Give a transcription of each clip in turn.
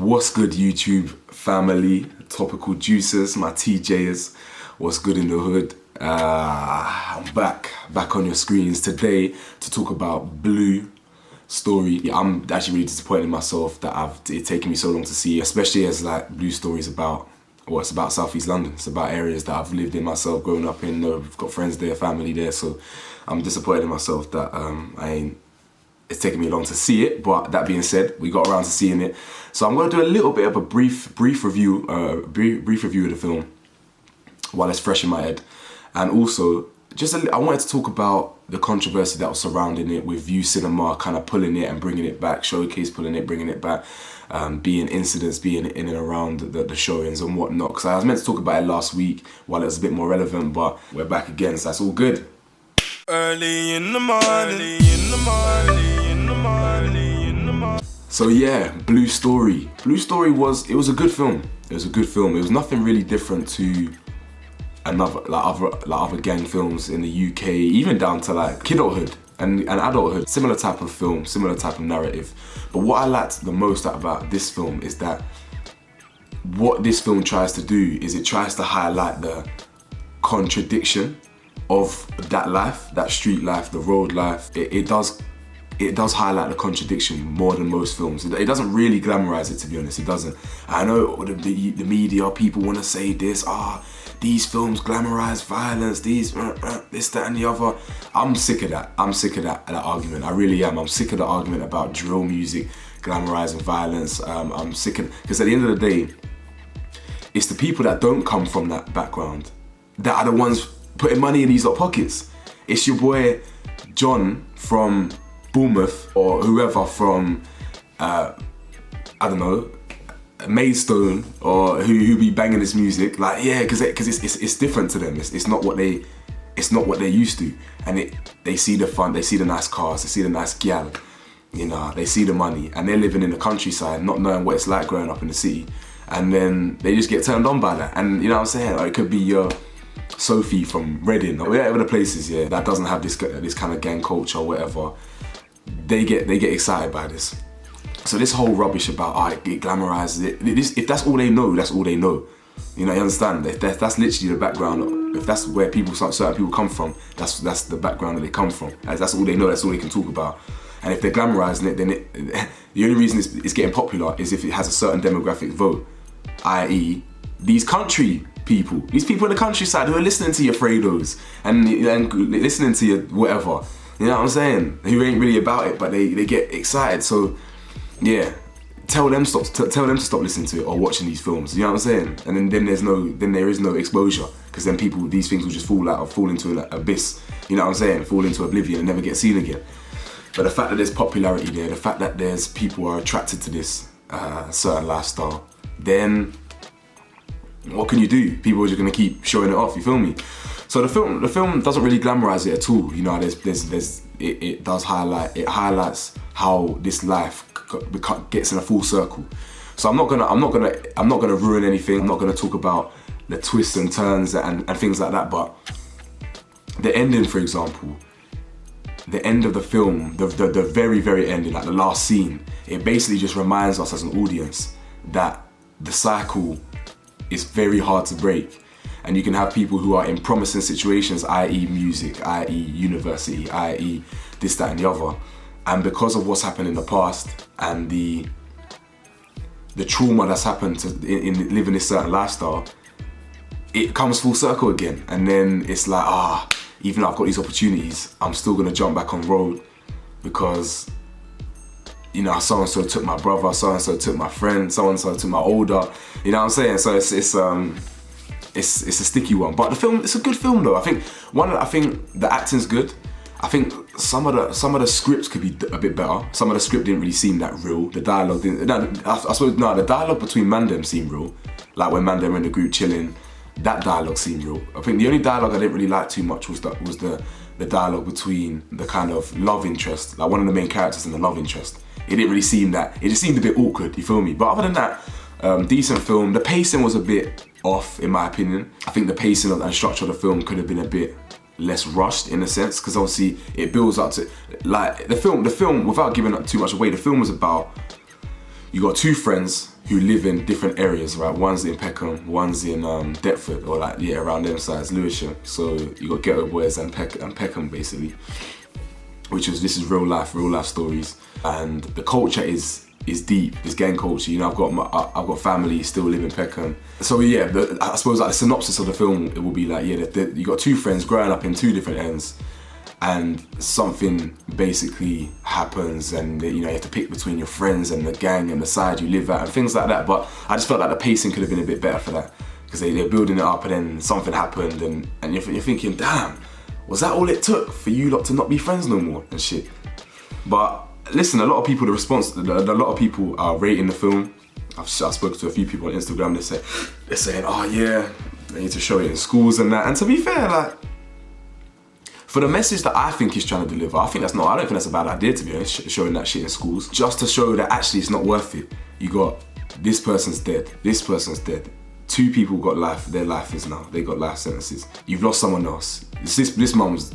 What's good, YouTube family, topical juicers, my TJers, what's good in the hood? I'm back on your screens today to talk about Blue Story. I'm actually really disappointed in myself that it's taken me so long to see, especially as like Blue Story is about, well, it's about South East London. It's about areas that I've lived in myself, growing up in. I've got friends there, family there, so I'm disappointed in myself that it's taken me long to see it. But that being said, we got around to seeing it, so I'm going to do a little bit of a brief review, brief review of the film while it's fresh in my head, and also I wanted to talk about the controversy that was surrounding it, with View Cinema kind of pulling it and bringing it back, Showcase pulling it, bringing it back, being incidents being in and around the showings and whatnot. Because I was meant to talk about it last week while it was a bit more relevant, but we're back again, so that's all good. Early in the morning, in the morning, in the morning, in the morning. So yeah, Blue Story. Blue Story was a good film. It was a good film. It was nothing really different to other gang films in the UK, even down to like kidulthood and adulthood. Similar type of film, similar type of narrative. But what I liked the most about this film is that what this film tries to do is it tries to highlight the contradiction of that life, that street life, the road life. It does highlight the contradiction more than most films. It doesn't really glamorize it, to be honest. It doesn't. I know the media, people want to say this, these films glamorize violence, this, that and the other. I'm sick of that. I'm sick of that argument. I really am. I'm sick of the argument about drill music glamorizing violence. I'm sick of, because at the end of the day, it's the people that don't come from that background that are the ones putting money in these lot pockets. It's your boy John from Bournemouth, or whoever from I don't know, Maidstone, or who be banging this music. Like, yeah, because it's different to them. It's not what they're used to, and they see the fun, they see the nice cars, they see the nice gal, you know, they see the money, and they're living in the countryside, not knowing what it's like growing up in the city, and then they just get turned on by that. And you know what I'm saying? Like, it could be your Sophie from Reading or wherever the place is, yeah, that doesn't have this kind of gang culture or whatever. They get excited by this. So this whole rubbish about it glamorizes it. If that's all they know, that's all they know. You know, you understand? That's literally the background. If that's where certain people come from, that's the background that they come from. That's all they know. That's all they can talk about. And if they're glamorizing it, then the only reason it's getting popular is if it has a certain demographic vote, i.e., these country people, these people in the countryside who are listening to your Fredos and listening to your whatever. You know what I'm saying? Who ain't really about it, but they get excited. So yeah, tell them to stop listening to it or watching these films. You know what I'm saying? And then there is no exposure, because then these things will just fall into an abyss. You know what I'm saying? Fall into oblivion and never get seen again. But the fact that there's popularity there, the fact that there's people who are attracted to this certain lifestyle, then what can you do? People are just gonna keep showing it off. You feel me? So the film doesn't really glamorize it at all. You know, it highlights how this life gets in a full circle. So I'm not gonna ruin anything. I'm not gonna talk about the twists and turns and things like that. But the ending, for example, the end of the film, the very, very ending, like the last scene, it basically just reminds us as an audience that the cycle is very hard to break. And you can have people who are in promising situations, i.e. music, i.e. university, i.e. this, that and the other. And because of what's happened in the past and the trauma that's happened in living this certain lifestyle, it comes full circle again. And then it's like, even though I've got these opportunities, I'm still gonna jump back on road because, you know, so-and-so took my brother, so-and-so took my friend, so-and-so took my older, you know what I'm saying? So it's a sticky one, but it's a good film though. I think the acting's good. I think some of the scripts could be a bit better. Some of the script didn't really seem that real. The dialogue didn't. The dialogue between Mandem seemed real. Like when Mandem were in the group chilling, that dialogue seemed real. I think the only dialogue I didn't really like too much was the dialogue between the kind of love interest, like one of the main characters and the love interest. It didn't really seem that. It just seemed a bit awkward. You feel me? But other than that, decent film. The pacing was a bit off, in my opinion. I think the pacing and structure of the film could have been a bit less rushed in a sense, because obviously it builds up to, like, the film, without giving up too much away, the film was about you got two friends who live in different areas, right? One's in Peckham, one's in Deptford, or like, yeah, around them sides, Lewisham. So you got Ghetto Boys and Peckham, basically. This is real life stories. And the culture is deep, this gang culture. You know, I've got family still live in Peckham. So yeah, I suppose like the synopsis of the film, it will be like, yeah, you got two friends growing up in two different ends, and something basically happens, and you know, you have to pick between your friends and the gang and the side you live at and things like that. But I just felt like the pacing could have been a bit better for that, because they're building it up and then something happened, and you're thinking, damn, was that all it took for you lot to not be friends no more and shit? But listen, a lot of people are rating the film. I've spoken to a few people on Instagram. They're saying, oh yeah, they need to show it in schools and that. And to be fair, like, for the message that I think he's trying to deliver, I don't think that's a bad idea, to be honest, showing that shit in schools, just to show that actually it's not worth it. You got, this person's dead, this person's dead. Two people got life, their life is now, they got life sentences. You've lost someone else. This mum's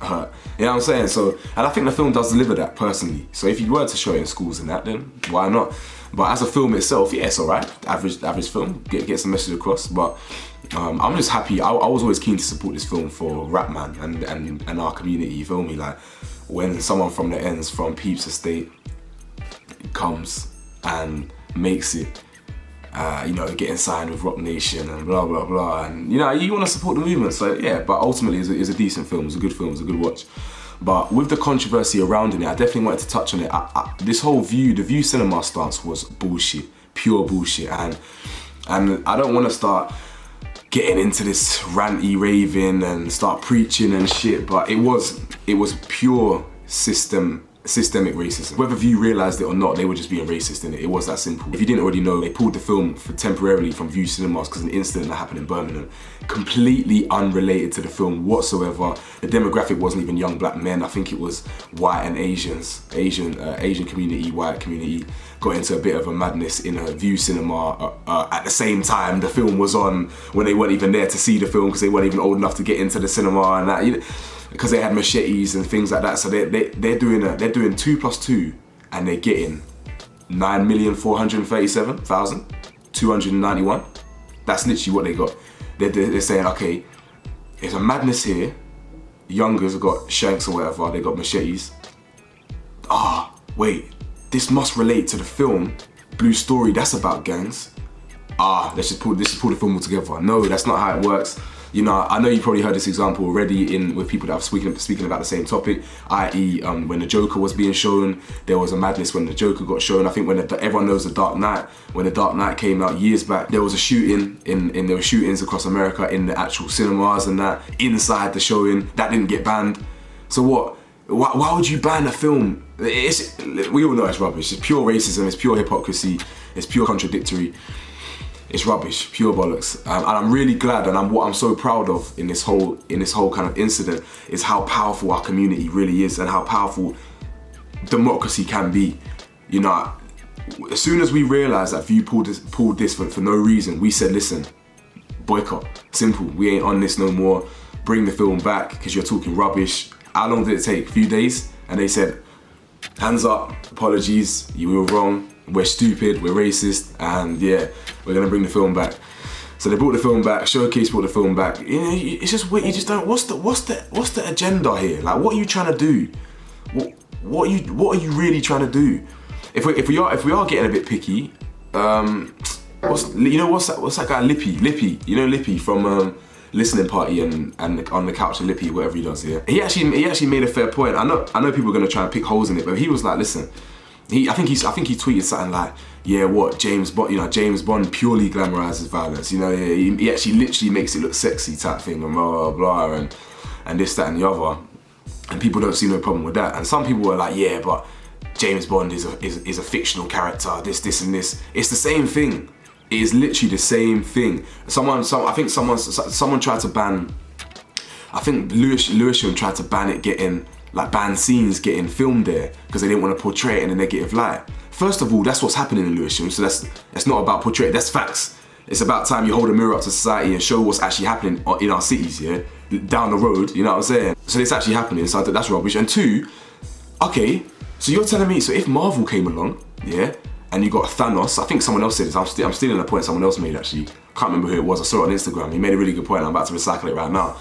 hurt. You know what I'm saying? So, and I think the film does deliver that personally. So if you were to show it in schools and that, then why not? But as a film itself, yeah, it's alright. Average film, gets a message across. But I'm just happy. I was always keen to support this film for Rapman and our community, you feel me? Like, when someone from the ends, from Peeps Estate, comes and makes it, you know, getting signed with Rock Nation and blah blah blah, and you know, you want to support the movement, so yeah. But ultimately, it's a decent film, it's a good film, it's a good watch. But with the controversy around it, I definitely wanted to touch on it. This whole the View Cinema stance was bullshit, pure bullshit, and I don't want to start getting into this ranty raving and start preaching and shit, but it was pure systemic racism. Whether View realised it or not, they were just being racist in it. It was that simple. If you didn't already know, they pulled the film temporarily from View Cinemas because of an incident that happened in Birmingham, completely unrelated to the film whatsoever. The demographic wasn't even young black men. I think it was white and Asian community, white community, got into a bit of a madness in a View Cinema at the same time the film was on, when they weren't even there to see the film because they weren't even old enough to get into the cinema and that. You know, because they had machetes and things like that. So they're doing 2 + 2, and they're getting 9,437,291. That's literally what they got. They're saying, okay, there's a madness here. Youngers have got shanks or whatever. They got machetes. Wait, this must relate to the film Blue Story. That's about gangs. Let's just pull the film all together. No, that's not how it works. You know, I know you probably heard this example already with people that are speaking about the same topic, i.e. When the Joker was being shown, there was a madness when the Joker got shown. I think when everyone knows The Dark Knight, when The Dark Knight came out years back, there was a shooting, there were shootings across America in the actual cinemas and that, inside the showing, that didn't get banned. So what? Why would you ban a film? We all know it's rubbish. It's pure racism, it's pure hypocrisy, it's pure contradictory. It's rubbish, pure bollocks, and I'm really glad, and what I'm so proud of in this whole kind of incident is how powerful our community really is, and how powerful democracy can be. You know, as soon as we realised that View pulled this for no reason, we said, listen, boycott, simple. We ain't on this no more. Bring the film back because you're talking rubbish. How long did it take? A few days, and they said, hands up, apologies, you were wrong. We're stupid, we're racist, and yeah, we're gonna bring the film back. So they brought the film back, Showcase brought the film back. You know, it's just weird. You just don't. What's the agenda here? Like, what are you trying to do? What are you really trying to do? If we are getting a bit picky, what's that guy Lippy? You know Lippy from Listening Party and On the Couch and Lippy, whatever he does here. He actually made a fair point. I know people are gonna try and pick holes in it, but he was like, listen. I think he tweeted something like, yeah, what, James Bond purely glamorizes violence. You know, he actually literally makes it look sexy type thing, and blah blah blah, and this, that, and the other. And people don't see no problem with that. And some people were like, yeah, but James Bond is a fictional character. This and this. It's the same thing. It is literally the same thing. Someone tried to ban. I think Lewisham tried to ban scenes getting filmed there because they didn't want to portray it in a negative light. First of all, that's what's happening in Lewisham, so that's not about portraying, that's facts. It's about time you hold a mirror up to society and show what's actually happening in our cities, yeah? Down the road, you know what I'm saying? So it's actually happening, so I think that's rubbish. And two, okay, so you're telling me, so if Marvel came along, yeah, and you got Thanos. I think someone else said this. I'm stealing a point someone else made actually. Can't remember who it was. I saw it on Instagram. He made a really good point. I'm about to recycle it right now.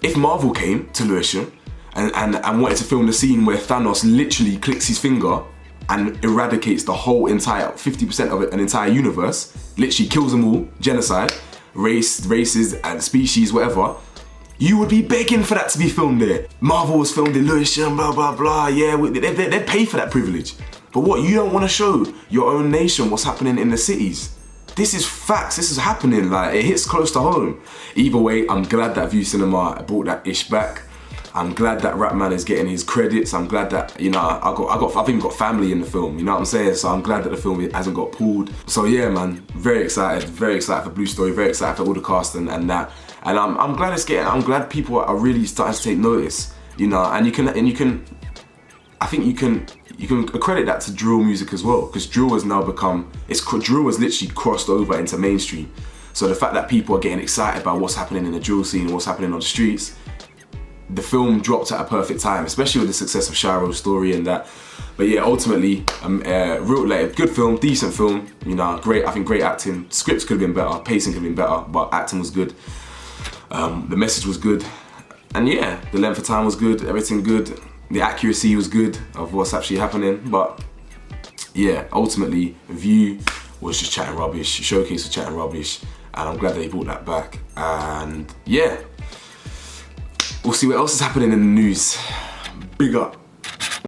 If Marvel came to Lewisham and wanted to film the scene where Thanos literally clicks his finger and eradicates the whole entire 50% of it, an entire universe, literally kills them all, genocide, races and species, whatever, you would be begging for that to be filmed there. Marvel was filmed in Lewisham, blah, blah, blah, yeah, they'd pay for that privilege. But what, you don't want to show your own nation what's happening in the cities? This is facts, this is happening, like, it hits close to home. Either way, I'm glad that View Cinema brought that ish back. I'm glad that Rapman is getting his credits. I'm glad that, you know, I've even got family in the film, you know what I'm saying? So I'm glad that the film hasn't got pulled. So yeah, man, very excited for Blue Story, very excited for all the cast and that. And I'm glad it's getting, I'm glad people are really starting to take notice, you know, and you can accredit that to drill music as well, because drill has now become, drill has literally crossed over into mainstream. So the fact that people are getting excited about what's happening in the drill scene and what's happening on the streets, the film dropped at a perfect time, especially with the success of Shiro's story and that. But yeah, ultimately, good film, decent film, you know, great, I think great acting. Scripts could have been better, pacing could have been better, but acting was good. The message was good. And yeah, the length of time was good, everything good. The accuracy was good of what's actually happening. But yeah, ultimately, View was just chatting rubbish, Showcase was chatting rubbish, and I'm glad that he brought that back. And yeah, we'll see what else is happening in the news. Big up.